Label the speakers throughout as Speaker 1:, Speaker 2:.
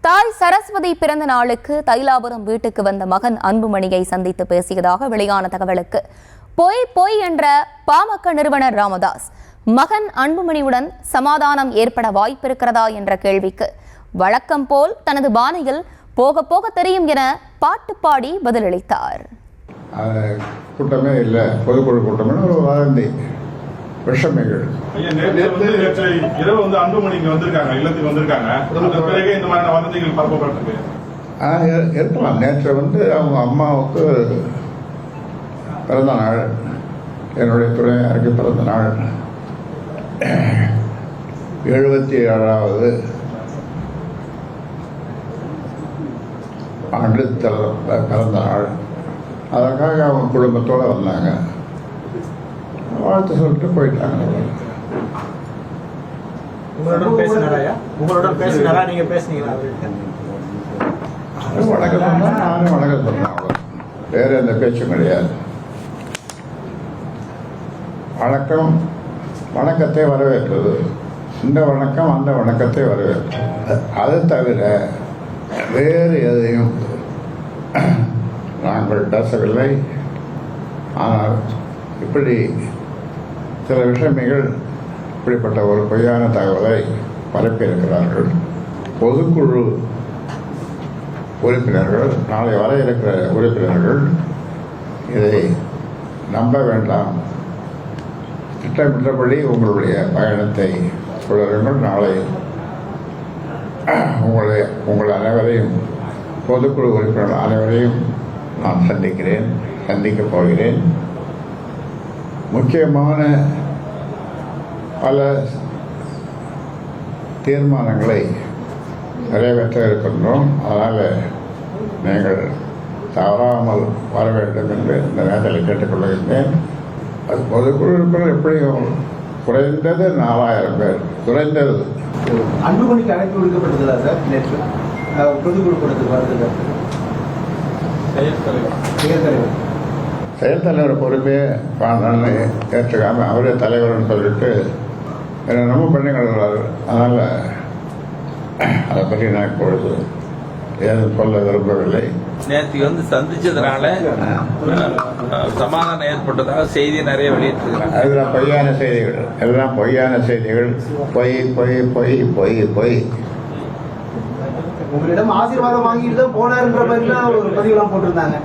Speaker 1: தாய் சரஸ்வதி பிறந்த நாளுக்கு தைலாபுரம் வீட்டுக்கு வந்த மகன் அன்புமணியை சந்தித்து பேசியதாக வெளியான தகவலுக்கு பொய் என்ற பாமக நிறுவனர் ராமதாஸ் மகன் அன்புமணியுடன் சமாதானம் ஏற்பட வாய்ப்பிருக்கிறதா என்ற கேள்விக்கு வழக்கம் போல் தனது பாணியில் போக போக தெரியும் என பாட்டு பாடி பதிலளித்தார்.
Speaker 2: கூட்டமே இல்லை, பொதுக்குழு கூட்டமே ஒரு வாரந்தி விஷமைகள். இருக்கலாம். நேற்று அவங்க அம்மாவுக்கு பிறந்த நாள், என்னுடைய துணையாருக்கு பிறந்த நாள், 77வது ஆண்டு பிறந்த நாள். அதற்காக அவங்க குடும்பத்தோடு வந்தாங்க. வாழ்த்து சொல்லிட்டு போயிட்டாங்க. வணக்கம் சொன்னா நானும் வணக்கம் சொன்னேன். வேற எந்த பேச்சும் கிடையாது. வணக்கத்தை வரவேற்றது. இந்த வணக்கம் அந்த வணக்கத்தை வரவேற்றது. அது தவிர வேறு எதையும் நாங்கள் பேசவில்லை. ஆனால் இப்படி சில விஷயங்கள் இப்படிப்பட்ட ஒரு பொய்யான தகவலை பரப்பியிருக்கிறார்கள். பொதுக்குழு உறுப்பினர்கள், நாளை வர இருக்கிற உறுப்பினர்கள் இதை நம்ப வேண்டாம். திட்டமிட்டபடி உங்களுடைய பயணத்தை தொடருங்கள். நாளை உங்கள் அனைவரையும், பொதுக்குழு உறுப்பினர்கள் அனைவரையும் நான் சந்திக்கப் போகிறேன். முக்கியமான பல தீர்மானங்களை நிறைவேற்ற இருக்கின்றோம். அதனால் நீங்கள் தவறாமல் வர வேண்டும் என்று இந்த நேரத்தில் கேட்டுக்கொள்கின்றேன். அது பொதுக்குழு உறுப்பினர் எப்படியும் குறைந்தது 4000 பேர், குறைந்தது.
Speaker 3: அன்புமணிக்கு அழைப்பு விடுக்கப்பட்டதா சார்? நேற்று பொதுக்குழு கூட்டத்துக்கு
Speaker 2: செயல் தலைவர் பொறுப்பே பாண்டான்னு ஏற்றுக்காமல் அவரே தலைவர்னு சொல்லிட்டு என்னை ரொம்ப பண்ணிக்கிறார். அதனால் அதை பற்றி நான் இப்பொழுது ஏதும் சொல்ல விரும்பவில்லை.
Speaker 4: நேற்று சந்திச்சதுனால சமாதானம் ஏற்பட்டதாக செய்தி நிறைய வெளியிட்டிருக்கிறாங்க.
Speaker 2: அதெல்லாம் பொய்யான செய்திகள், எல்லாம் பொய்யான செய்திகள். பொய் பொய் பொய் பொய் பொய்.
Speaker 3: உங்களிடம் ஆசீர்வாதம் வாங்கிட்டு தான் போனாருன்ற மாதிரி ஒரு பதிவுலாம் போட்டிருந்தாங்க.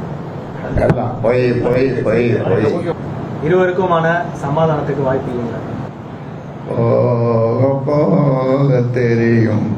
Speaker 2: எல்லாம் பொய் பொய் பொய் பொய்.
Speaker 3: இருவருக்குமான சமாதானத்துக்கு வாய்ப்பு இல்லைங்களா?
Speaker 2: போக போக தெரியும்